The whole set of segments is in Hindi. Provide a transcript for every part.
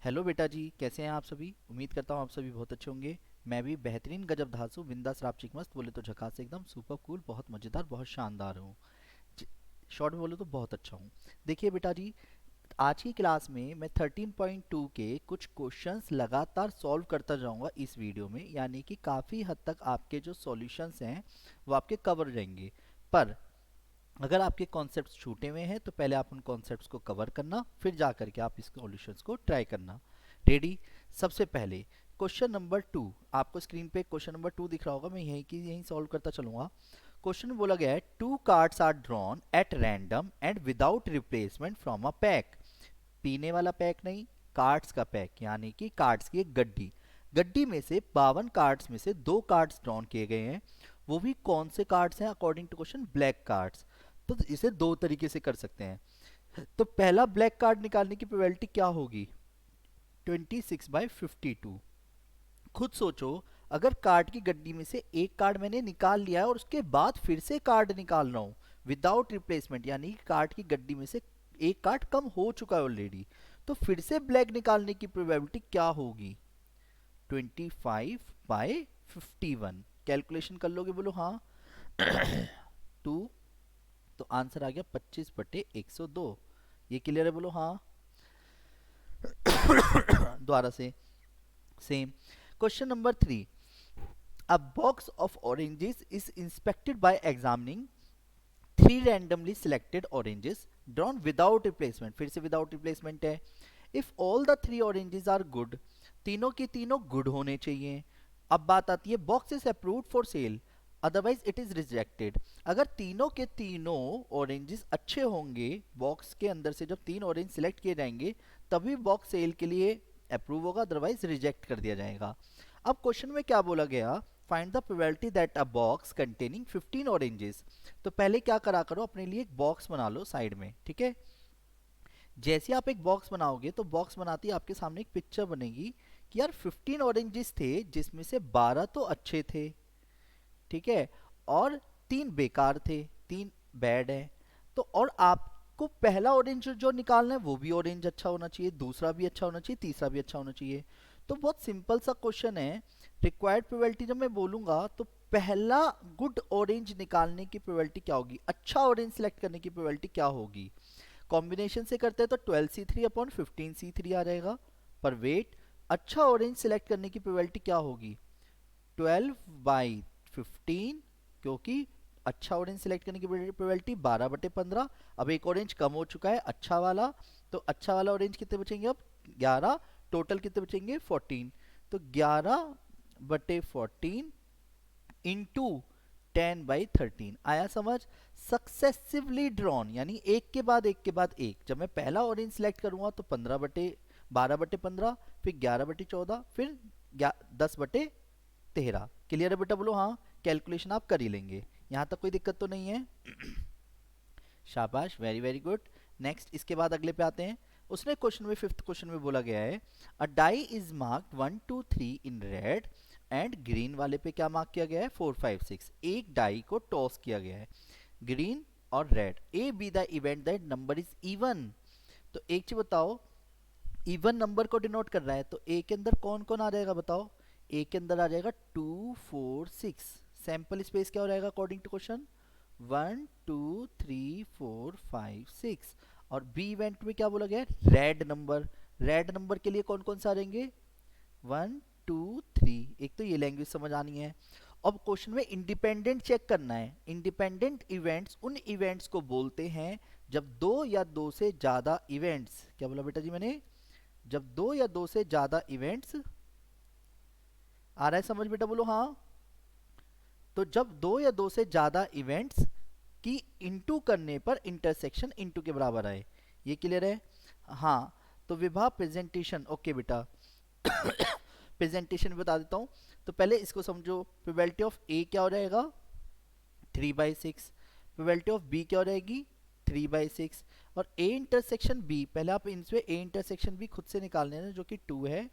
हेलो बेटा जी, कैसे हैं आप सभी। उम्मीद करता हूँ आप सभी बहुत अच्छे होंगे। मैं भी बेहतरीन गजब धांसू बिंदास रापचिक मस्त बोले तो झकास एकदम सुपर कूल बहुत मज़ेदार बहुत शानदार हूँ। शॉर्ट में बोले तो बहुत अच्छा हूँ। देखिए बेटा जी, आज की क्लास में मैं 13.2 के कुछ क्वेश्चंस लगातार सॉल्व करता जाऊंगा इस वीडियो में, यानी कि काफ़ी हद तक आपके जो सॉल्यूशंस हैं वो आपके कवर रहेंगे। पर अगर आपके कॉन्सेप्ट्स छूटे हुए हैं तो पहले आप उन कॉन्सेप्ट्स को कवर करना, फिर जा करके आप इस सॉल्यूशंस को ट्राई करना। रेडी। सबसे पहले क्वेश्चन नंबर 2। आपको स्क्रीन पे क्वेश्चन नंबर 2 दिख रहा होगा, मैं यहीं सॉल्व करता चलूंगा। क्वेश्चन में बोला गया है two cards are drawn at random and without replacement from a pack. पीने वाला पैक नहीं, कार्ड्स का पैक, यानी कि कार्ड्स की एक गड्डी। गड्डी में से 52 कार्ड्स में से दो कार्ड्स ड्रॉन किए गए हैं। वो भी कौन से कार्ड्स हैं? According to question black cards. तो इसे दो तरीके से कर सकते हैं। तो पहला ब्लैक कार्ड निकालने की प्रोबेबिलिटी क्या होगी? 26/52। खुद सोचो, अगर कार्ड की गड्डी में से एक कार्ड मैंने निकाल लिया है और उसके बाद फिर से कार्ड निकाल रहा हूँ विदाउट रिप्लेसमेंट, यानी कार्ड की गड्डी में से एक कार्ड कम हो चुका है ऑलरेडी, तो फिर से ब्लैक निकालने की प्रोबेबिलिटी क्या होगी? 25/51। कैलकुलेशन कर लोगे? बोलो हाँ। टू। तो आंसर आ गया 25/102। ये क्लियर है? बोलो हाँ। दोबारा से same. Question number 3। A box of oranges is inspected by examining three randomly selected oranges drawn without replacement। फिर से without replacement है। If all the three oranges are good, तीनों की तीनों गुड होने चाहिए। अब बात आती है box is approved for sale, otherwise it is rejected. अगर तीनों के तीनों ऑरेंजेस अच्छे होंगे, बॉक्स के अंदर से जब तीन ऑरेंज सिलेक्ट किए जाएंगे तभी बॉक्स सेल के लिए अप्रूव होगा, अदरवाइज रिजेक्ट कर दिया जाएगा। अब क्वेश्चन में क्या बोला गया? Find the probability that a box containing 15 oranges. तो पहले क्या करा करो, अपने लिए एक बॉक्स बना लो साइड में, ठीक है। जैसे आप एक बॉक्स बनाओगे तो बॉक्स बनाते ही आपके सामने एक पिक्चर बनेगी कि यार 15 ऑरेंजेस थे जिसमें से 12 तो अच्छे थे, ठीक है, और तीन बेकार थे, तीन बैड है। तो और आपको पहला ऑरेंज जो निकालना है वो भी ऑरेंज अच्छा होना चाहिए, दूसरा भी अच्छा होना चाहिए, तीसरा भी अच्छा होना चाहिए। तो बहुत सिंपल सा क्वेश्चन है। रिक्वायर्ड प्रोबेबिलिटी जब मैं बोलूंगा तो पहला गुड ऑरेंज निकालने की प्रोबेबिलिटी क्या होगी, अच्छा ऑरेंज सिलेक्ट करने की प्रोबेबिलिटी क्या होगी? कॉम्बिनेशन से करते हैं तो 12C3/15C3 आ जाएगा। पर वेट, अच्छा ऑरेंज सिलेक्ट करने की प्रोबेबिलिटी क्या होगी? 12/15, क्योंकि अच्छा ऑरेंज सिलेक्ट करने की प्रोबेबिलिटी 12/15। अब एक ऑरेंज कम हो चुका है अच्छा वाला, तो अच्छा वाला ऑरेंज कितने बचेंगे अब? 11। टोटल कितने बचेंगे? 14। तो 11/14 इंटू 10/13 आया समझ? सक्सेसिवली ड्रॉन यानी एक के बाद एक के बाद एक। जब मैं पहला ऑरेंज सिलेक्ट करूंगा तो 12/15, फिर 11/14, फिर 10/13। क्लियर है बेटा? बोलो हाँ। कैलकुलेशन आप कर ही लेंगे, यहाँ तक कोई दिक्कत तो नहीं है? शाबाश, वेरी वेरी गुड। नेक्स्ट, इसके बाद अगले पे आते हैं। उसने क्वेश्चन में, फिफ्थ क्वेश्चन में बोला गया है a die is marked 1 2 3 in red and green वाले पे क्या मार्क किया गया है? 4 5 6। एक डाई को टॉस किया गया है, ग्रीन और red. A be the event that number is even. तो एक चीज बताओ, इवन नंबर को डिनोट कर रहा है तो ए के अंदर कौन कौन आ जाएगा बताओ? ए के अंदर आ जाएगा 2 4 6। सैंपल स्पेस क्या हो जाएगा अकॉर्डिंग टू क्वेश्चन? 1 2 3 4 5 6। और बी इवेंट में क्या बोला गया है? Red number. रेड नंबर के लिए कौन कौन सा आ जाएंगे? 1 2 3। एक तो ये लैंग्वेज समझ आनी है। अब क्वेश्चन में इंडिपेंडेंट चेक करना है। इंडिपेंडेंट इवेंट्स उन इवेंट्स को बोलते हैं जब दो या दो से ज्यादा इवेंट्स, क्या बोला बेटा जी मैंने? जब दो या दो से ज्यादा इवेंट्स, आ रहा है समझ बेटा? बोलो हाँ। तो जब दो या दो से ज्यादा इवेंट्स की इंटू करने पर इंटरसेक्शन इंटू के बराबर आए। ये क्लियर है? हाँ। तो विभा प्रेजेंटेशन, ओके बेटा। प्रेजेंटेशन बता देता हूँ। तो पहले इसको समझो, प्रोबेबिलिटी ऑफ ए क्या हो जाएगा? 3/6। प्रोबेबिलिटी ऑफ बी क्या हो जाएगी? 3/6। और ए इंटरसेक्शन बी, पहले आप इनसे ए इंटरसेक्शन बी खुद से निकाल लेना जो कि 2 है।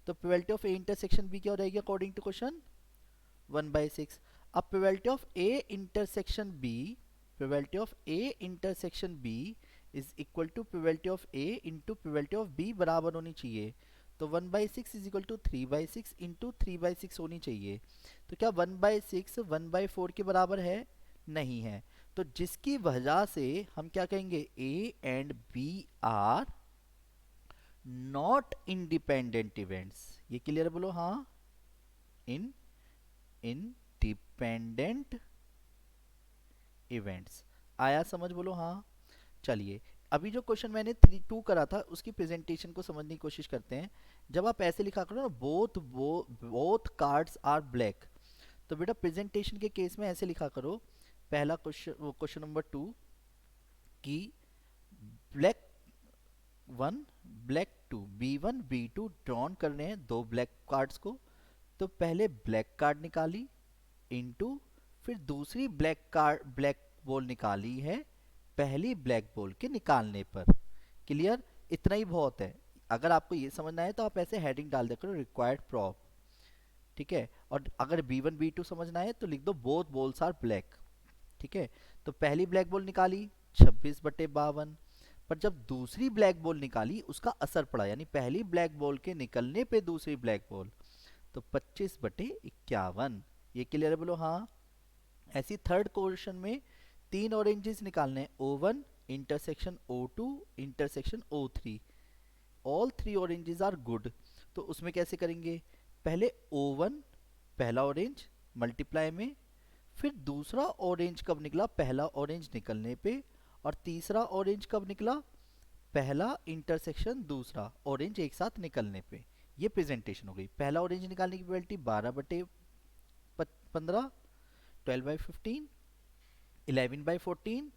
तो probability of A intersection B क्या हो जाएगी अकॉर्डिंग टू क्वेश्चन? 1/6। अब probability of A intersection B, probability of A intersection B is equal to probability of A into probability of B बराबर होनी चाहिए। तो 1/6 इज इक्वल टू 3/6 इंटू 3/6 होनी चाहिए। तो क्या 1/6 1/4 के बराबर है? नहीं है। तो जिसकी वजह से हम क्या कहेंगे, A and B are not independent events. ये क्लियर है? बोलो हाँ। In independent events. आया समझ? बोलो हाँ। चलिए, अभी जो क्वेश्चन मैंने 3-2 करा था उसकी प्रेजेंटेशन को समझने की कोशिश करते हैं। जब आप ऐसे लिखा करो ना, बोथ कार्ड्स आर ब्लैक, तो बेटा प्रेजेंटेशन के केस में ऐसे लिखा करो। पहला क्वेश्चन नंबर 2 कि black 1 black 2 B1 B2 drawn करने हैं दो ब्लैक कार्ड्स को। तो पहले ब्लैक कार्ड निकाली इनटू फिर दूसरी ब्लैक बॉल निकाली है पहली ब्लैक बॉल के निकालने पर। क्लियर? इतना ही बहुत है। अगर आपको ये समझना है तो आप ऐसे हेडिंग डाल दे करो, रिक्वायर्ड प्रॉप। ठीक है? और अगर B1 B2 समझना है तो लिख दो बोथ बॉल्स आर ब्लैक। ठीक है? तो पहली ब्लैक बॉल निकाली 26/52, पर जब दूसरी ब्लैक बॉल निकाली उसका असर पड़ा, यानी पहली ब्लैक बॉल के निकलने पे दूसरी ब्लैक बॉल, तो 25/51। ये क्लियर है? बोलो हाँ। ऐसी थर्ड क्वेश्चन में 3 ऑरेंजेस निकालने हैं, O1 intersection O2 intersection O3। All 3 oranges are good. तो उसमें कैसे करेंगे, पहले O1 पहला ऑरेंज मल्टीप्लाई में, फिर दूसरा ऑरेंज कब निकला, पहला ऑरेंज निकलने पे, और तीसरा ऑरेंज कब निकला, पहला इंटरसेक्शन दूसरा ऑरेंज एक साथ निकलने पे। ये प्रेजेंटेशन हो गई। पहला ऑरेंज निकालने की प्रोबेबिलिटी 12/15, 12/15, 11/14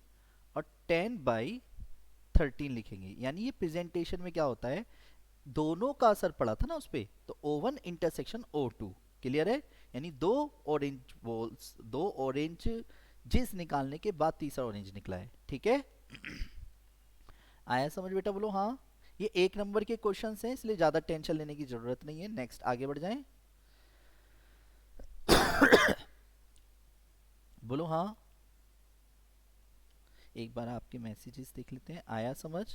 और 10/13 लिखेंगे। यानी ये प्रेजेंटेशन में क्या होता है, दोनों का असर पड़ा था ना उस पे, तो O1 इंटरसेक्शन O2। क्लियर है? यानी दो ऑरेंज जिस निकालने के बाद तीसरा ऑरेंज निकला है। ठीक है? आया समझ बेटा? बोलो हाँ। ये 1 नंबर के क्वेश्चंस हैं, इसलिए ज्यादा टेंशन लेने की जरूरत नहीं है। नेक्स्ट आगे बढ़ जाएं। बोलो हाँ। एक बार आपके मैसेजेस देख लेते हैं। आया समझ?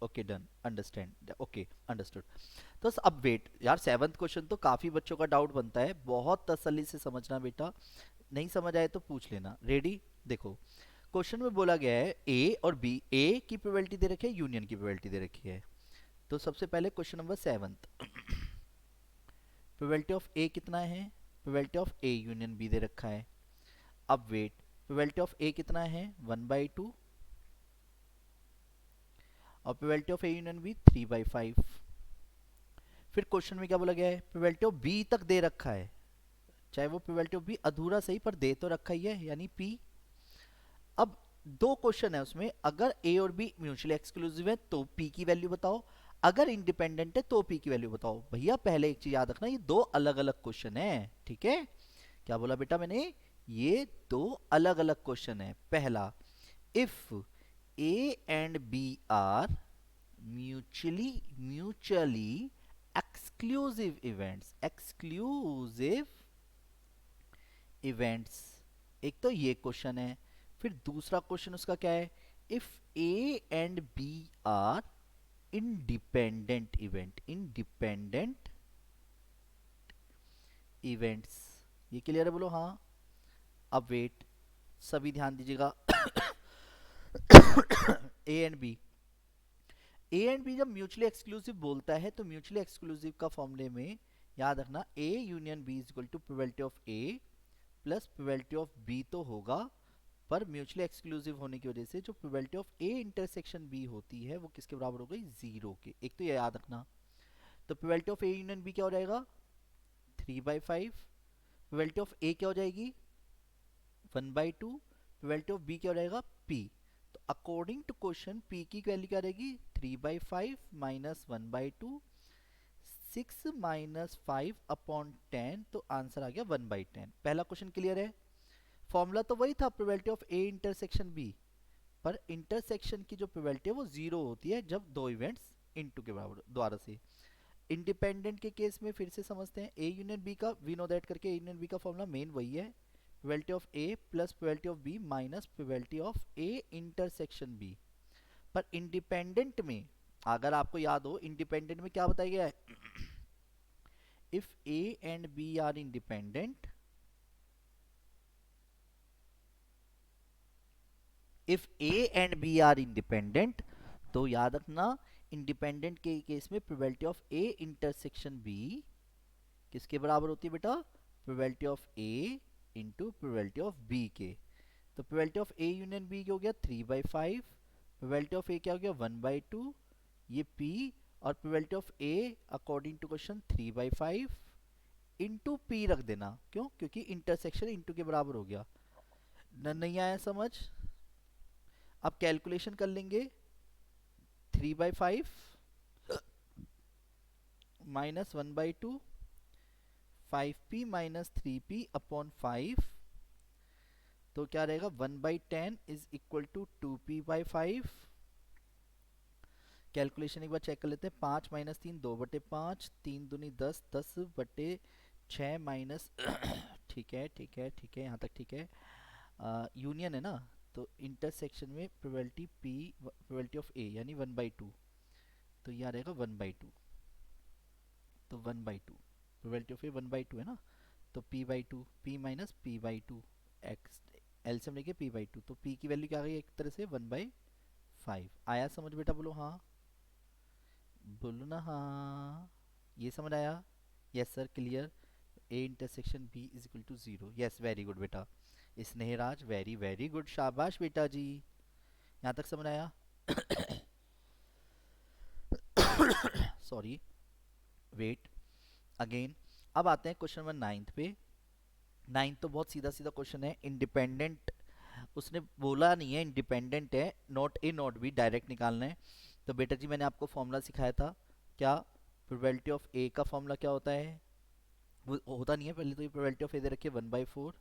Okay done, understand, okay understood. तो अब वेट यार, 7th क्वेश्चन तो काफी बच्चों का डाउट बनता है, बहुत तसल्ली से समझना बेटा। नहीं समझ आए तो पूछ लेना। रेडी? देखो, क्वेश्चन में बोला गया है ए और बी, ए की प्रोबेबिलिटी दे रखी है, यूनियन की प्रोबेबिलिटी दे रखी है। तो सबसे पहले question number 7th, probability of A कितना है, probability of A union B दे रखा है। अब वेट, प्रोबेबिलिटी ऑफ ए कितना है 1/2, और probability of A union B 3/5। फिर क्वेश्चन में क्या बोला गया है, प्रोबेबिलिटी ऑफ बी तक दे रखा है, चाहे वो प्रोबेबिलिटी ऑफ बी अधूरा सही पर दे तो रखा ही है, यानी पी। अब दो क्वेश्चन है उसमें, अगर ए और बी म्यूचुअली एक्सक्लूसिव है तो पी की वैल्यू बताओ, अगर इंडिपेंडेंट है तो पी की वैल्यू बताओ। भैया पहले एक चीज याद रखना, ये दो अलग अलग क्वेश्चन है। ठीक है? क्या बोला बेटा मैंने? ये दो अलग अलग क्वेश्चन है। पहला, if A and B are mutually exclusive events, एक तो ये क्वेश्चन है। फिर दूसरा क्वेश्चन उसका क्या है, if A and B are independent events. ये क्लियर है? बोलो हाँ। अब वेट, सभी ध्यान दीजिएगा। ए एंड बी जब म्यूचुअली एक्सक्लूसिव बोलता है तो म्यूचुअली एक्सक्लूसिव का फॉर्मूले में याद रखना, A union B is equal to probability of A plus probability of B तो होगा, पर म्यूचुअली एक्सक्लूसिव होने की वजह से जो probability of A intersection B होती है वो किसके बराबर हो गई, 0 के। एक तो ये याद रखना। तो probability of A union B क्या हो जाएगा 3/5, प्रोबेबिलिटी ऑफ ए क्या हो जाएगी 1/2, प्रोबेबिलिटी ऑफ बी क्या हो जाएगा पी। तो अकॉर्डिंग टू क्वेश्चन पी की वैल्यू क्या रहेगी 3/5 माइनस 1/2, 6 माइनस 5/10, तो आंसर आ गया 1/10। पहला क्वेश्चन क्लियर है? फॉर्मूला तो वही था, probability of A intersection B, पर इंटरसेक्शन की जो प्रोबेबिलिटी है वो 0 होती है जब दो इवेंट्स इनटू के बराबर द्वारा से। इंडिपेंडेंट के केस में फिर से समझते हैं, ए यूनियन बी का वी नो दैट करके, ए यूनियन बी का फॉर्मूला मेन वही है, probability of A plus probability of B minus probability of A intersection B. पर इंडिपेंडेंट में अगर आपको याद हो, इंडिपेंडेंट में क्या बताया गया है, if A and B are independent, if A and B are independent, तो याद रखना इंडिपेंडेंट के केस में probability of A intersection B किसके बराबर होती है बेटा, probability of A into probability of B के। तो probability of A union B क्या हो गया 3/5, प्रोबेबिलिटी ऑफ ए क्या हो गया 1/2, ये पी, और probability of A according to question 3/5 into P रख देना, क्यों, क्योंकि इंटरसेक्शन इंटू के बराबर हो गया। नहीं आया समझ, अब कैलकुलेशन कर लेंगे, 3/5 minus 1/2, 5p minus 3p upon 5, तो क्या रहेगा 1/10 is equal to 2p/5। Calculation एक बार चेक कर लेते हैं, 5 माइनस 3 2/5, 3 दूनी 10, 10/6 माइनस ठीक है ठीक है ठीक है, यहाँ तक ठीक है। यूनियन है ना, तो इंटरसेक्शन में probability p, probability of a यानी 1/2, तो यहाँ रहेगा 1/2, तो 1/2 प्रोबेबिलिटी ऑफ a 1/2 है ना, तो p/2, p minus p/2 x, LCM लेके p/2, तो p की वैल्यू क्या आ गई एक तरह से 1/5। आया समझ बेटा, बोलो हाँ, बोलो ना हाँ, ये समझ आया, yes sir clear, A intersection B is equal to 0, yes very good बेटा स्नेहराज, वेरी वेरी गुड, शाबाश बेटा जी, यहाँ तक समझ आया सॉरी, वेट अगेन। अब आते हैं क्वेश्चन नंबर 9 पे। 9 तो बहुत सीधा सीधा क्वेश्चन है, इंडिपेंडेंट, उसने बोला नहीं है इंडिपेंडेंट है, not a not be, direct निकालना है। तो बेटा जी मैंने आपको फॉर्मूला सिखाया था, क्या प्रोबेबिलिटी ऑफ ए का फॉर्मूला क्या होता है, वो होता नहीं है, पहले तो ये प्रोबेबिलिटी ऑफ ए दे रखी है 1/4,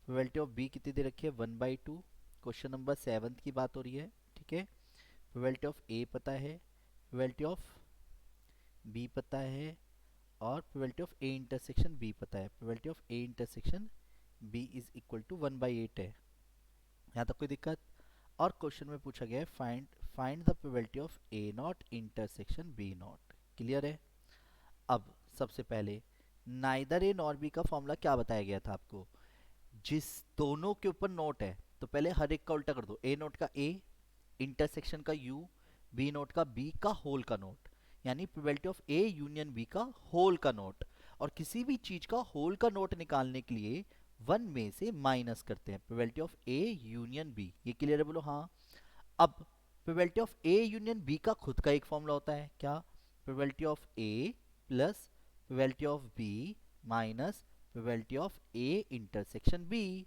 प्रोबेबिलिटी ऑफ बी कितनी दे रखी है 1/2, क्वेश्चन नंबर 7 की बात हो रही है, ठीक है। प्रोबेबिलिटी ऑफ ए पता है, प्रोबेबिलिटी ऑफ बी पता है, और probability of A intersection B पता है, probability of A intersection B is equal to 1/8 है, यहाँ तक कोई दिक्कत। और क्वेश्चन में पूछा गया है find find the probability of A not intersection B not, clear है। अब सबसे पहले नाइदर ए नॉर बी का फॉर्मूला क्या बताया गया था आपको, जिस दोनों के ऊपर नोट है, तो पहले हर एक का उल्टा कर दो, ए नोट का ए, इंटरसेक्शन का यू, बी नोट का बी का होल का नोट, यानी probability of A union B का होल का नोट। और किसी भी चीज का होल का नोट निकालने के लिए 1 में से माइनस करते हैं, probability of A union B, ये क्लियर है बोलो हाँ। अब probability of A union B का खुद का एक फॉर्मूला होता है, क्या, probability of A plus probability of B minus probability of A intersection B.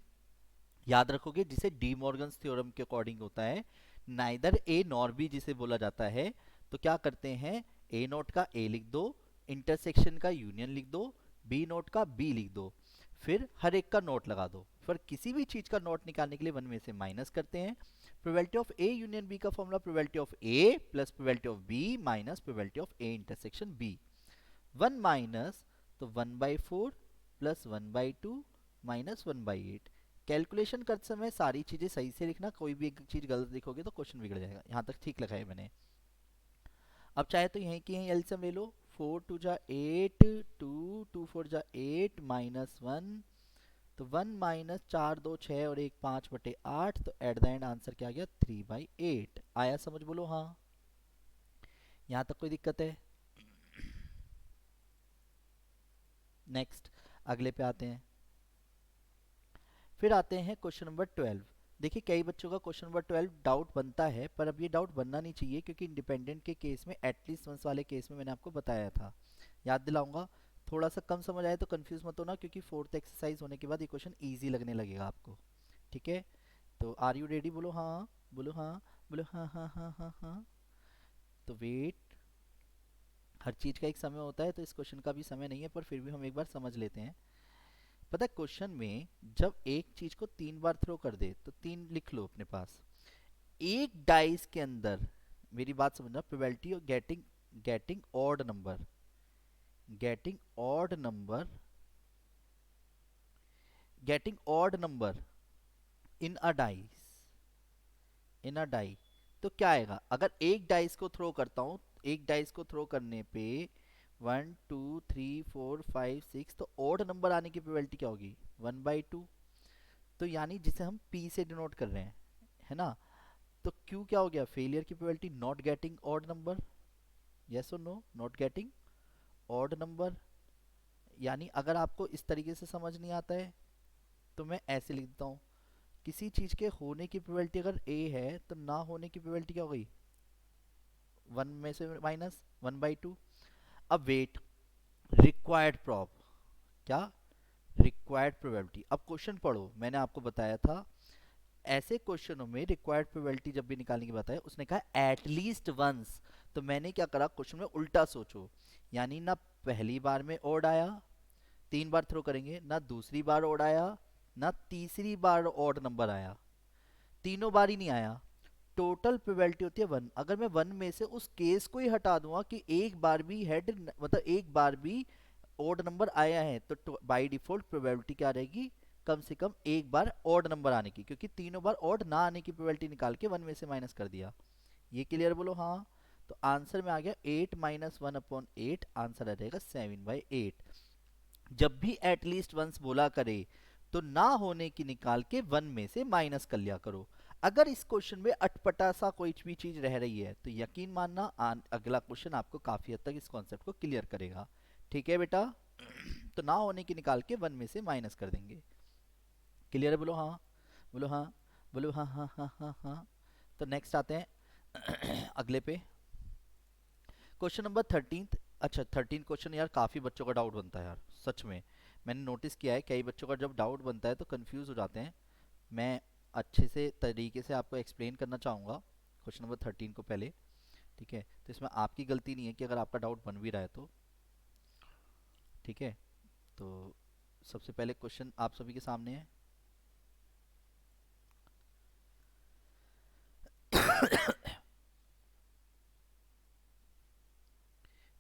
याद रखोगे जिसे डी मॉर्गन्स थ्योरम के अकॉर्डिंग होता है, नाइदर ए नॉर बी जिसे बोला जाता है, तो क्या करते हैं, ए नोट का ए लिख दो, इंटरसेक्शन का यूनियन लिख दो, बी नोट का बी लिख दो, फिर हर एक का नोट लगा दो, फिर किसी भी चीज का नोट निकालने के लिए 1 में से माइनस करते हैं। Probability of A union B का formula probability of A plus probability of B minus probability of A intersection B, 1 minus, तो 1/4 प्लस 1/2 माइनस 1/8। कैलकुलेशन करते समय सारी चीजें सही से लिखना, कोई भी एक चीज गलत लिखोगे तो क्वेश्चन बिगड़ जाएगा, यहाँ तक ठीक लिखा है मैंने। अब चाहे तो यहीं की यहीं एलसीएम ले लो, 4 2 जा 8, 2 2 4 जा 8 माइनस 1, तो 1 माइनस 4 2 6 और 1 5/8, तो एट द एंड आंसर क्या आ गया 3/8। आया समझ बोलो हाँ, यहाँ तक कोई दिक्कत है। नेक्स्ट अगले पे आते हैं, फिर आते हैं क्वेश्चन नंबर 12। देखिए कई बच्चों का क्वेश्चन नंबर 12 डाउट बनता है, पर अब ये डाउट बनना नहीं चाहिए, क्योंकि इंडिपेंडेंट के केस में एटलीस्ट वंस वाले केस में मैंने आपको बताया था, याद दिलाऊंगा। थोड़ा सा कम समझ आए तो कंफ्यूज मत होना, क्योंकि फोर्थ एक्सरसाइज होने के बाद ये क्वेश्चन ईजी लगने लगेगा आपको, ठीक है। तो आर यू रेडी, बोलो हाँ, बोलो हाँ, बोलो हाँ हाँ हाँ हाँ हाँ। तो वेट, हर चीज़ का एक समय होता है, तो इस क्वेश्चन का भी समय नहीं है, पर फिर भी हम एक बार समझ लेते हैं। पता है क्वेश्चन में जब एक चीज को 3 बार थ्रो कर दे, तो 3 लिख लो अपने पास, एक डाइस के अंदर, मेरी बात समझना, probability of getting getting odd number, getting odd number, getting odd number in a dice, in a die, तो क्या आएगा, अगर एक डाइस को थ्रो करता हूँ, एक डाइस को थ्रो करने पे 1 2 3 4 5 6, तो ऑड नंबर आने की प्रोबेबिलिटी क्या होगी, 1/2। तो यानी जिसे हम पी से डिनोट कर रहे हैं, है ना। तो क्यू क्या हो गया, फेलियर की probability, not getting odd number, yes और no, not getting odd number. यानी अगर आपको इस तरीके से समझ नहीं आता है तो मैं ऐसे लिख देता हूँ, किसी चीज के होने की प्रोबेबिलिटी अगर ए है तो ना होने की प्रोबेबिलिटी क्या हो गई, 1 में से -1/2। अब वेट, रिक्वायर्ड प्रॉब, क्या, रिक्वायर्ड प्रोबेबिलिटी। अब क्वेश्चन पढ़ो, मैंने आपको बताया था ऐसे क्वेश्चनों में रिक्वायर्ड प्रोबेबिलिटी जब भी निकालने की बताया, उसने कहा एटलीस्ट वंस। तो मैंने क्या करा, क्वेश्चन में उल्टा सोचो, यानी ना पहली बार में ओड आया, 3 बार थ्रो करेंगे, ना दूसरी बार ओड आया, ना तीसरी बार ऑड नंबर आया, तीनों बार ही नहीं आया। टोटल प्रोबेबिलिटी होती है 1। अगर मैं 1 में से उस केस को ही हटा दूंगा कि एक बार भी हेड, मतलब एक बार भी ओड नंबर आया है, तो बाय डिफॉल्ट प्रोबेबिलिटी क्या रहेगी, कम से कम एक बार ऑड नंबर आने की, क्योंकि तीनों बार ऑड ना आने की प्रोबेबिलिटी निकाल के 1 में से माइनस कर दिया। ये क्लियर बोलो हाँ। तो आंसर में आ गया 8 - 1/8, आंसर आ जाएगा 7/8। जब भी एटलीस्ट वंस बोला करे तो ना होने की निकाल के 1 में से माइनस कर लिया करो। अगर इस क्वेश्चन में अटपटा सा कोई भी चीज रह रही है तो यकीन मानना अगला क्वेश्चन आपको काफी हद तक इस कॉन्सेप्ट को क्लियर करेगा। ठीक है बेटा। तो ना होने की निकाल के 1 में से माइनस कर देंगे। क्लियर है, बोलो हाँ, बोलो हाँ, बोलो हाँ हाँ हाँ हाँ हाँ। तो नेक्स्ट आते हैं अगले पे, क्वेश्चन नंबर 13। अच्छा 13 क्वेश्चन यार काफ़ी बच्चों का डाउट बनता है यार, सच में मैंने नोटिस किया है कई बच्चों का जब डाउट बनता है तो कंफ्यूज हो जाते हैं। मैं अच्छे से तरीके से आपको एक्सप्लेन करना चाहूँगा क्वेश्चन नंबर 13 को पहले। ठीक है, तो इसमें आपकी गलती नहीं है कि अगर आपका डाउट बन भी रहा है तो। ठीक है, तो सबसे पहले क्वेश्चन आप सभी के सामने है।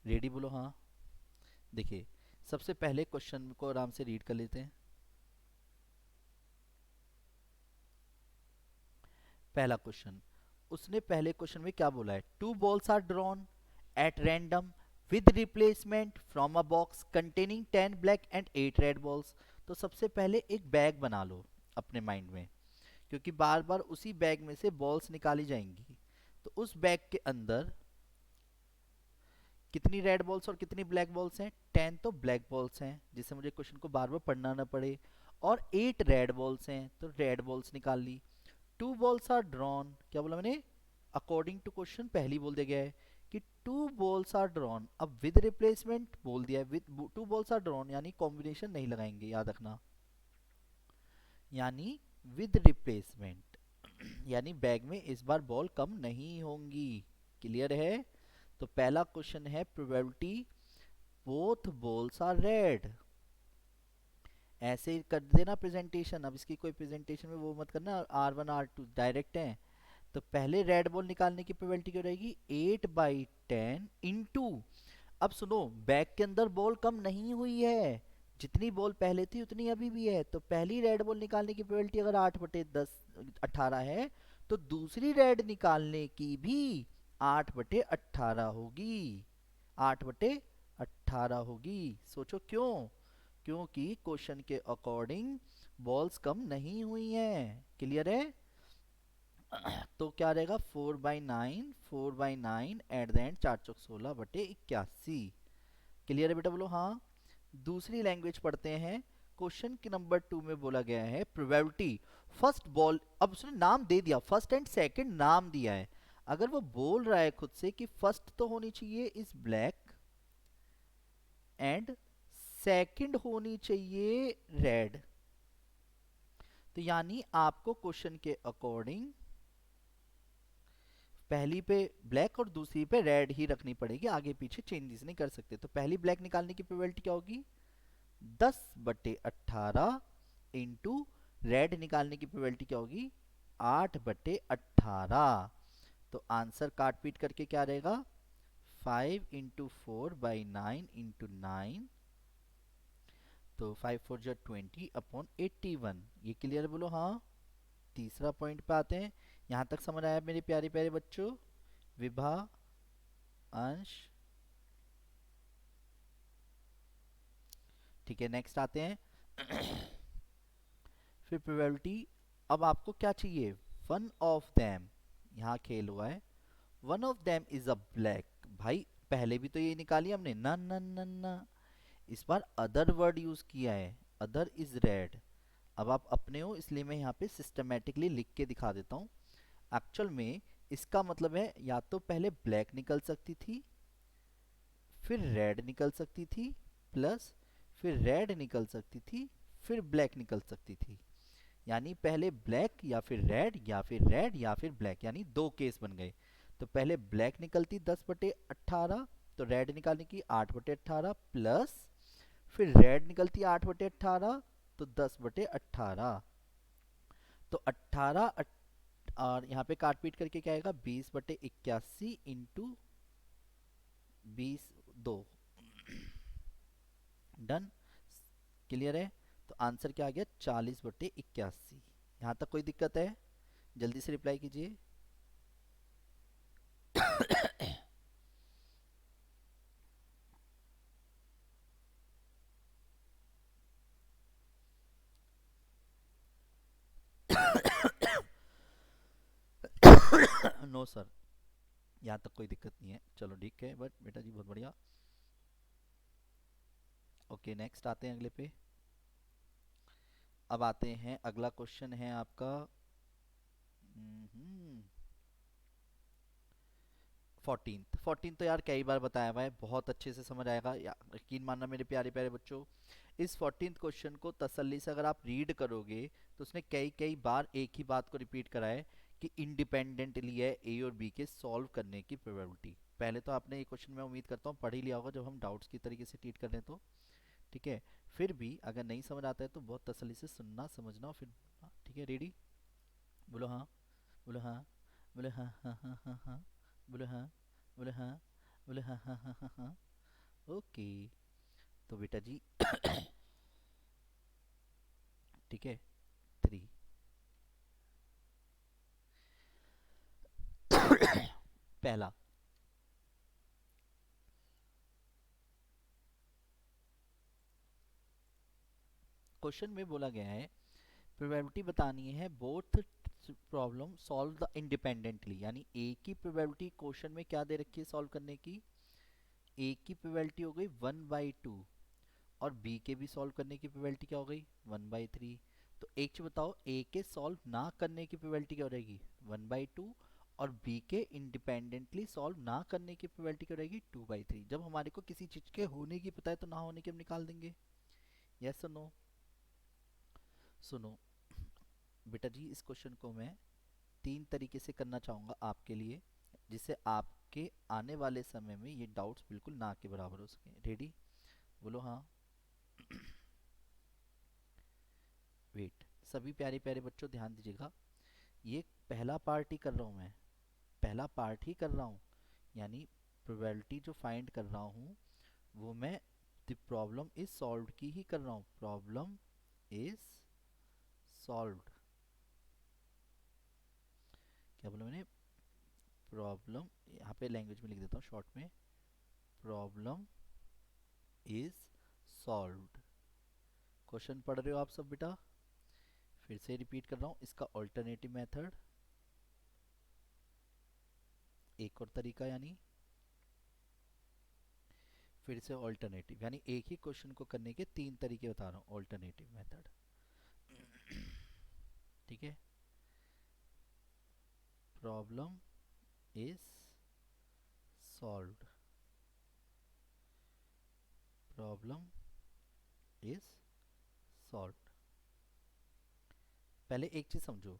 रेडी, बोलो हाँ। देखिए, सबसे पहले क्वेश्चन को आराम से रीड कर लेते हैं। पहला क्वेश्चन, उसने पहले क्वेश्चन में क्या बोला है, 2 balls are drawn at random with replacement from a box containing 10 black and 8 red balls। तो सबसे पहले एक बैग बना लो अपने माइंड में, क्योंकि बार बार उसी बैग में से बॉल्स निकाली जाएंगी। तो उस बैग के अंदर कितनी रेड बॉल्स और कितनी ब्लैक बॉल्स हैं, 10 तो ब्लैक बॉल्स हैं जिससे मुझे क्वेश्चन को बार बार पढ़ना ना पड़े, और 8 रेड बॉल्स हैं तो रेड बॉल्स निकाल ली। 2 balls आर ड्रॉन, क्या बोला मैंने, अकॉर्डिंग टू क्वेश्चन पहली बोल दिया गया है कि 2 balls आर ड्रॉन। अब विद रिप्लेसमेंट बोल दिया है, विद 2 balls आर ड्रॉन यानी कॉम्बिनेशन नहीं लगाएंगे, याद रखना, यानी विद रिप्लेसमेंट यानी बैग में इस बार बॉल कम नहीं होंगी। क्लियर है। तो पहला क्वेश्चन है probability both balls are red, ऐसे ही कर देना प्रेजेंटेशन। अब इसकी कोई प्रेजेंटेशन में वो मत करना, R1 R2 डायरेक्ट है। तो पहले रेड बॉल निकालने की प्रोबेबिलिटी क्या रहेगी, 8/10 इंटू, अब सुनो बैग के अंदर बॉल कम नहीं हुई है, जितनी बॉल पहले थी उतनी अभी भी है। तो पहली रेड बॉल निकालने की प्रोबेबिलिटी अगर 8/10 18 है, तो दूसरी रेड निकालने की भी 8/18 होगी, 8/18 होगी। सोचो क्यों, क्योंकि क्वेश्चन के अकॉर्डिंग बॉल्स कम नहीं हुई हैं। क्लियर है। तो क्या रहेगा, 4/9, 4/9 एट द एंड, 4×16/81। क्लियर है बेटा, बोलो हाँ। दूसरी लैंग्वेज पढ़ते हैं। क्वेश्चन के नंबर 2 में बोला गया है प्रोबेबिलिटी फर्स्ट बॉल, अब उसने नाम दे दिया, फर्स्ट एंड सेकंड नाम दिया है। अगर वो बोल रहा है खुद से कि फर्स्ट तो होनी चाहिए इस ब्लैक एंड सेकंड होनी चाहिए रेड, तो यानी आपको क्वेश्चन के अकॉर्डिंग पहली पे ब्लैक और दूसरी पे रेड ही रखनी पड़ेगी, आगे पीछे चेंजेस नहीं कर सकते। तो पहली ब्लैक निकालने की प्रोबेबिलिटी क्या होगी, 10/18 इंटू रेड निकालने की प्रोबेबिलिटी क्या होगी, 8/18। तो आंसर काट पीट करके क्या रहेगा, 5×4/9 इंटू 9, तो 5×4 = 20/81। ये क्लियर, बोलो हाँ। तीसरा पॉइंट पे आते हैं, यहाँ तक समझ आया मेरे प्यारे प्यारे बच्चों? विभा, अंश, ठीक है, नेक्स्ट आते हैं। फिर प्रोबेबिलिटी, अब आपको क्या चाहिए? वन ऑफ देम, यहाँ खेल हुआ है, one of them is a black. भाई पहले भी तो ये निकाली हमने, ना ना ना ना, इस बार अदर वर्ड यूज किया है, अदर इज रेड। अब आप अपने हो इसलिए मैं यहाँ पे सिस्टमेटिकली लिख के दिखा देता हूँ। एक्चुअल में इसका मतलब है या तो पहले ब्लैक निकल सकती थी, फिर रेड निकल सकती थी, प्लस फिर रेड निकल सकती थी, फिर ब्लैक निकल सकती थी। यानी पहले ब्लैक या फिर रेड या फिर रेड या फिर ब्लैक, यानी दो केस बन गए। तो पहले ब्लैक निकलती 10/18, तो रेड निकालने की 8/18, प्लस फिर रेड निकलती 8/18, तो 10/18। तो 18 और यहाँ पे काट पीट करके क्या आएगा? 20/81 इंटू 20 2। डन, क्लियर है? तो आंसर क्या आ गया? 40/81। यहाँ तक कोई दिक्कत है? जल्दी से रिप्लाई कीजिए। नो सर, यहाँ तक कोई दिक्कत नहीं है। चलो ठीक है, बट बेटा जी बहुत बढ़िया। ओके, नेक्स्ट आते हैं अगले पे। अब आते हैं, अगला क्वेश्चन है आपका 14th तो यार कई बार बताया हुआ है, बहुत अच्छे से समझ आएगा, यकीन मानना मेरे प्यारे प्यारे बच्चों। इस 14th क्वेश्चन को तसल्ली से अगर आप रीड करोगे तो उसने कई कई बार एक ही बात को रिपीट करा है कि इंडिपेंडेंटली है ए और बी के सॉल्व करने की प्रोबेबिलिटी। पहले तो आपने ये क्वेश्चन मैं उम्मीद करता हूँ पढ़ ही लिया होगा जब हम डाउट्स की तरीके से ट्रीट कर रहे हैं तो, ठीक है। फिर भी अगर नहीं समझ आता है तो बहुत तसल्ली से सुनना समझना और फिर बोलना, ठीक है? रेडी? बोलो हाँ, बोलो हाँ, बोले हाँ हाँ हाँ हाँ हाँ, बोले हाँ, बोले हाँ, बोले हाँ हाँ हाँ हाँ हाँ। ओके, तो बेटा जी ठीक है, 3। पहला क्वेश्चन में बोला गया है प्रोबेबिलिटी बतानी है both problem solve the independently, यानी ए की प्रोबेबिलिटी क्वेश्चन में क्या दे रखी है सॉल्व करने की? ए की प्रोबेबिलिटी हो गई 1/2, और बी के भी सॉल्व करने की प्रोबेबिलिटी क्या हो गई? 1/3। तो एक चीज बताओ, ए के सॉल्व ना करने की प्रोबेबिलिटी क्या हो रहेगी? 1/2, और बी के इंडिपेंडेंटली सॉल्व ना करने की प्रोबेबिलिटी क्या रहेगी? 2/3। जब हमारे को किसी चीज के होने की पता है तो ना होने की हम निकाल देंगे। यस और नो? सुनो बेटा जी, इस क्वेश्चन को मैं 3 तरीके से करना चाहूंगा आपके लिए, जिससे आपके आने वाले समय में ये डाउट्स बिल्कुल ना के बराबर हो सके। रेडी? बोलो हाँ। वेट, सभी प्यारे प्यारे बच्चों ध्यान दीजिएगा, ये पहला पार्ट ही कर रहा हूँ मैं, पहला पार्ट ही कर रहा हूँ। यानी प्रोबेबिलिटी जो फाइंड कर रहा हूँ वो मैं द प्रॉब्लम इज सॉल्व्ड की ही कर रहा हूँ। प्रॉब्लम इज सॉल्व्ड, क्या बोला मैंने? प्रॉब्लम, यहाँ पे लैंग्वेज में लिख देता हूँ शॉर्ट में, प्रॉब्लम इज सॉल्व्ड। क्वेश्चन पढ़ रहे हो आप सब बेटा? फिर से रिपीट कर रहा हूँ, इसका ऑल्टरनेटिव मेथड, एक और तरीका, यानी फिर से ऑल्टरनेटिव, यानी एक ही क्वेश्चन को करने के 3 तरीके बता रहा हूँ, ऑल्टरनेटिव मेथड। ठीक है? Problem is solved, problem is solved. पहले एक चीज समझो,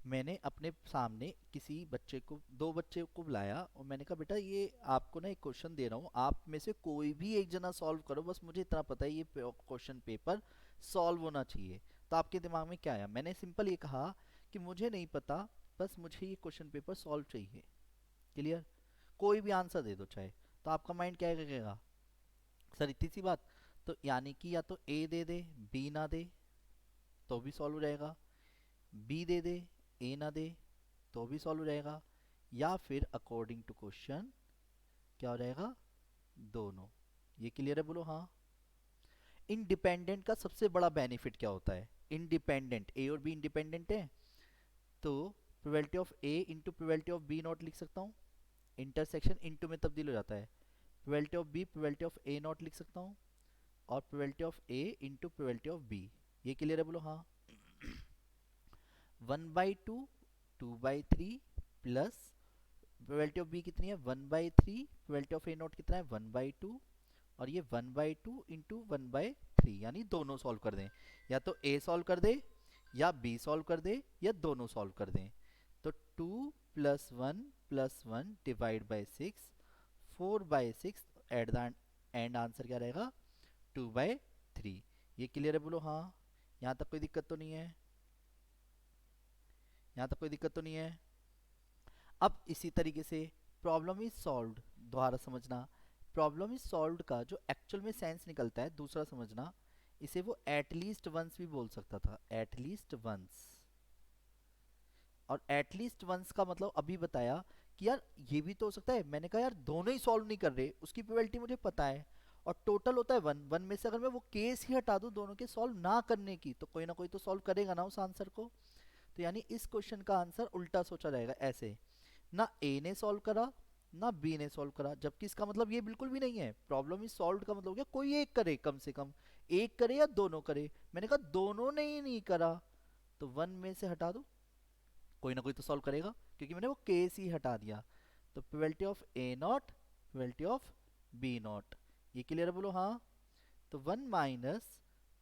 मैंने अपने सामने किसी बच्चे को, 2 बच्चे को बुलाया और मैंने कहा बेटा ये आपको ना एक क्वेश्चन दे रहा हूँ, आप में से कोई भी एक जना सॉल्व करो, बस मुझे इतना पता है ये क्वेश्चन पेपर सॉल्व होना चाहिए। तो आपके दिमाग में क्या आया? मैंने सिंपल ये कहा कि मुझे नहीं पता, बस मुझे ये क्वेश्चन पेपर सॉल्व चाहिए। क्लियर? कोई भी आंसर दे दो चाहे, तो आपका माइंड क्या करेगा? सर इतनी सी बात, तो यानी कि या तो ए दे दे, बी ना दे तो भी सॉल्व हो जाएगा, बी दे दे, ए ना दे तो भी सॉल्व हो जाएगा, या फिर अकॉर्डिंग टू क्वेश्चन क्या हो जाएगा, दोनों। ये क्लियर है, बोलो हाँ। इंडिपेंडेंट का सबसे बड़ा बेनिफिट क्या होता है, इंडिपेंडेंट ए और बी इंडिपेंडेंट है तो probability of A into probability of B not लिख सकता हूँ, इंटरसेक्शन इंटू में तब्दील हो जाता है, probability of B probability of A not लिख सकता हूँ, और probability of A into probability of B. ये क्लियर है, बोलो हाँ। 1/2 2/3 प्लस प्रोबेबिलिटी ऑफ बी कितनी है 1/3, प्रोबेबिलिटी ऑफ ए नॉट कितना है 1/2, और ये 1/2 इंटू 1/3, यानी दोनों सॉल्व कर दें, या तो ए सॉल्व कर दे या बी सॉल्व कर दे या दोनों सॉल्व कर दें। तो 2 + 1 + 1 divide by 6, 4/6 at the end answer क्या रहेगा 2/3। ये क्लियर है, बोलो हाँ। यहाँ तक कोई दिक्कत तो नहीं है, यहाँ तक कोई दिक्कत तो नहीं है। अब इसी तरीके से प्रॉब्लम इज सॉल्व्ड, दोबारा समझना, प्रॉब्लम इज सॉल्व्ड का जो एक्चुअल में सेंस निकलता है दूसरा समझना, इसे वो एटलीस्ट वंस भी बोल सकता था, एटलीस्ट वंस। और एटलीस्ट वंस का मतलब अभी बताया कि यार ये भी तो हो सकता है, मैंने कहा यार दोनों ही सॉल्व नहीं कर रहे, उसकी प्रोबेबिलिटी मुझे पता है, और टोटल होता है 1 में से अगर मैं वो केस ही हटा दूं दोनों के सॉल्व ना करने की, तो कोई ना कोई तो सॉल्व करेगा ना उस आंसर को। तो यानी इस क्वेश्चन का आंसर उल्टा सोचा जाएगा, ऐसे ना ए ने सॉल्व करा ना बी ने सॉल्व करा, जबकि इसका मतलब ये बिल्कुल भी नहीं है। प्रॉब्लम इज सॉल्व्ड का मतलब क्या, कोई एक करे, कम से कम एक करे या दोनों करे, मैंने कहा दोनों ने ही नहीं करा, तो 1 में से हटा दो, कोई ना कोई तो सॉल्व करेगा, क्योंकि मैंने वो केस ही हटा दिया। तो probability of A not probability of B not, ये क्लियर है, बोलो हाँ। तो 1 -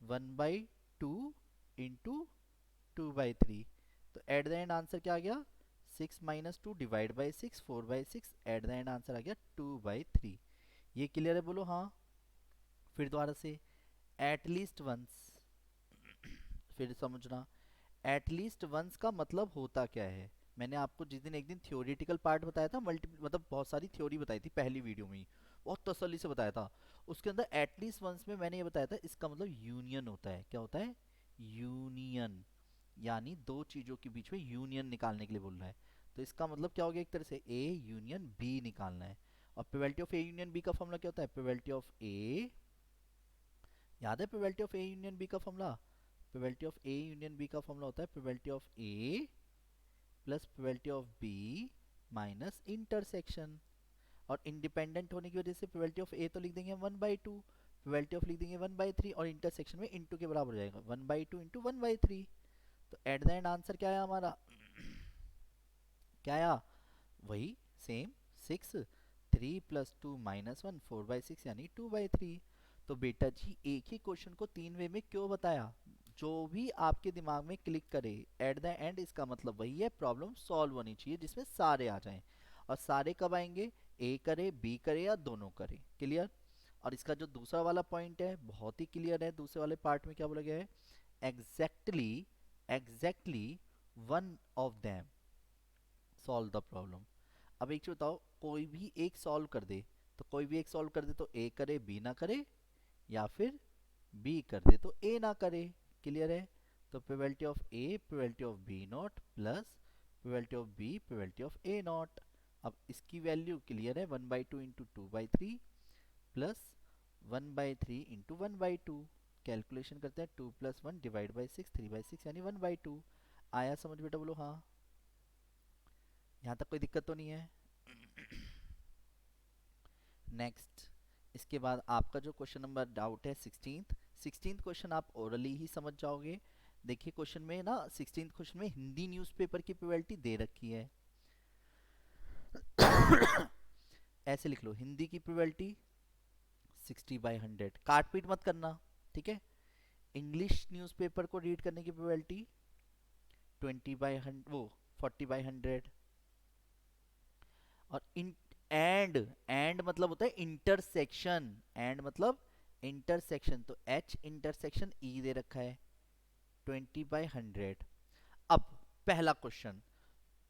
1/2 इंटू 2/3, तो एट द एंड आंसर क्या आ गया 6 - 2 divide by 6, 4/6 at the end answer आ गया 2/3। ये क्लियर है, बोलो हाँ। फिर दोबारा से एटलीस्ट वंस, फिर समझना एटलीस्ट वंस का मतलब होता क्या है। मैंने आपको जिस दिन एक दिन थ्योरेटिकल पार्ट बताया था, मल्टी मतलब बहुत सारी थ्योरी बताई थी पहली वीडियो में ही, बहुत तसल्ली से बताया था, उसके अंदर एटलीस्ट वंस में मैंने ये बताया था इसका मतलब यूनियन होता है। क्या होता है, यूनियन, यानी दो चीजों के बीच में यूनियन निकालने के लिए बोल रहा है। तो इसका मतलब क्या हो गया, एक तरह से ए यूनियन बी निकालना है। और probability of A union B का फॉर्मूला क्या होता है, प्रोबेबिलिटी ऑफ ए, याद है probability of A union B का formula, probability of A union B का फॉर्मूला होता है probability of A plus probability of B minus intersection. और इंडिपेंडेंट होने की वजह से प्रोबेबिलिटी ऑफ ए तो लिख देंगे 1/2, प्रोबेबिलिटी ऑफ लिख देंगे 1/3, और इंटरसेक्शन में इंटू के बराबर हो जाएगा 1/2 इंटू 1/3। तो एट द एंड आंसर क्या आया हमारा, क्या आया, वही सेम 6, 3 + 2 - 1 4/6 यानी 2/3। तो बेटा जी एक ही क्वेश्चन को 3 वे में क्यों बताया, जो भी आपके दिमाग में क्लिक करे एट द एंड इसका मतलब वही है, प्रॉब्लम सॉल्व होनी चाहिए जिसमें सारे आ जाएं। और सारे कब आएंगे, ए करे बी करे या दोनों करे, क्लियर। और इसका जो दूसरा वाला पॉइंट है बहुत ही क्लियर है, दूसरे वाले पार्ट में क्या बोला गया है, exactly exactly one of them solve the problem. अब एक चीज बताओ, कोई भी एक सॉल्व कर दे, तो कोई भी एक सॉल्व कर दे तो ए करे बी ना करे, या फिर बी कर दे तो ए ना करे, क्लियर है। तो probability of A probability of B not plus probability of B probability of A not. अब इसकी वैल्यू क्लियर है 1/2 इंटू 2/3 प्लस 1/3 इंटू 1/2, कैलकुलेशन करते हैं 2 + 1 डिवाइड बाई 6 3/6 यानी 1/2। आया समझ बेटा, बोलो हाँ। यहाँ तक कोई दिक्कत तो नहीं है। नेक्स्ट, इसके बाद आपका जो क्वेश्चन नंबर डाउट है 16th क्वेश्चन आप ओरली ही समझ जाओगे। देखिए क्वेश्चन में ना 16th क्वेश्चन में हिंदी न्यूज़पेपर की प्रोबेबिलिटी दे रखी है। ऐसे लिख लो, हिंदी की प्रोबेबिलिटी 60/100, काट पीट मत करना, ठीक है। इंग्लिश न्यूज़पेपर को रीड करने की प्रोबेबिलिटी 20/100, वो 40/100। और इन एंड मतलब होता है इंटरसेक्शन, एंड मतलब इंटरसेक्शन, तो एच इंटरसेक्शन ई दे रखा है 20/100। अब पहला question,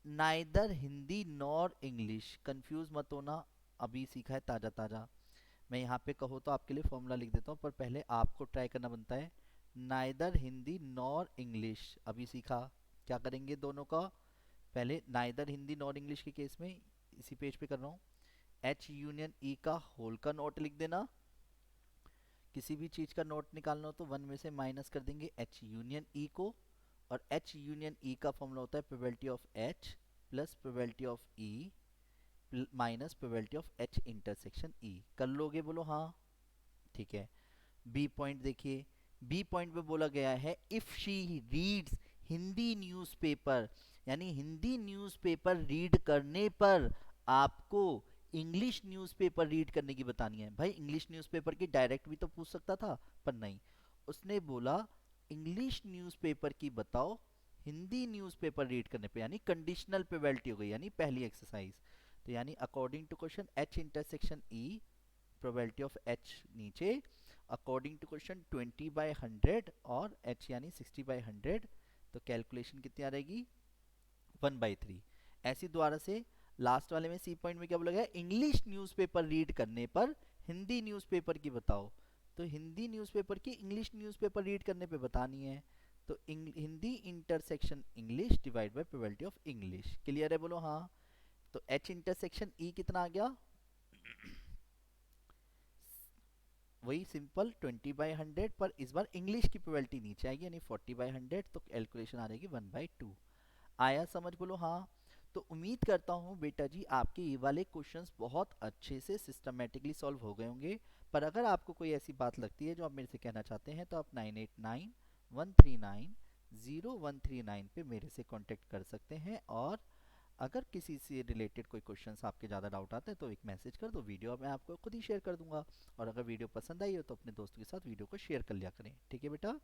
neither Hindi nor English, confuse मत होना, अभी सीखा है ताजा ताजा। मैं यहाँ पे कहो तो आपके लिए फॉर्मूला लिख देता हूँ, पर पहले आपको ट्राई करना बनता है। नाइदर हिंदी नॉर इंग्लिश अभी सीखा, क्या करेंगे दोनों का पहले नाइदर हिंदी नॉर इंग्लिश के केस में इसी पेज पे कर रहा हूँ, एच यूनियन ई का होल का नोट लिख देना। किसी भी चीज का नोट निकालना हो तो वन में से माइनस कर देंगे एच यूनियन ई को, और एच यूनियन ई का फॉर्मूला होता है probability of H plus probability of E minus probability of H intersection ई। कर लोगे बोलो हाँ, ठीक है। बी पॉइंट देखिए, बी पॉइंट पे बोला गया है if she reads Hindi newspaper, यानी हिंदी न्यूज़पेपर रीड करने पर आपको इंग्लिश न्यूज़पेपर रीड करने की बतानी है। भाई इंग्लिश न्यूज़पेपर की डायरेक्ट भी तो पूछ सकता था, पर नहीं, उसने बोला इंग्लिश न्यूज़पेपर की बताओ हिंदी न्यूज़पेपर रीड करने पे, यानी कंडीशनल प्रोबेबिलिटी हो गई, यानी पहली एक्सरसाइज। तो यानी according to question H intersection E, probability of H नीचे, अकॉर्डिंग टू क्वेश्चन 20/100 और एच यानी 60/100, तो कैलकुलेशन कितनी आ रहेगी 1/3। ऐसी दोबारा से लास्ट वाले में सी पॉइंट में क्या बोला गया, इंग्लिश न्यूज़पेपर रीड करने पर हिंदी न्यूज़पेपर की बताओ, तो हिंदी न्यूज़पेपर की इंग्लिश न्यूज़पेपर रीड करने पे बतानी है, तो Hindi intersection English divide by probability of English. Clear है बोलो हाँ। तो एच इंटरसेक्शन ई कितना आ गया, वही सिंपल 20/100, पर इस बार इंग्लिश की प्रोबेबिलिटी नीचे आएगी यानी 40/100, तो कैलकुलेशन आ जाएगी 1/2। आया समझ बोलो हाँ। तो उम्मीद करता हूँ बेटा जी आपके ये वाले क्वेश्चंस बहुत अच्छे से सिस्टमेटिकली सॉल्व हो गए होंगे। पर अगर आपको कोई ऐसी बात लगती है जो आप मेरे से कहना चाहते हैं तो आप 9891390139 पे मेरे से कांटेक्ट कर सकते हैं। और अगर किसी से रिलेटेड कोई क्वेश्चंस आपके ज़्यादा डाउट आते हैं तो एक मैसेज कर दो, वीडियो मैं आपको खुद ही शेयर कर दूंगा। और अगर वीडियो पसंद आई हो तो अपने दोस्तों के साथ वीडियो को शेयर कर लिया करें, ठीक है बेटा।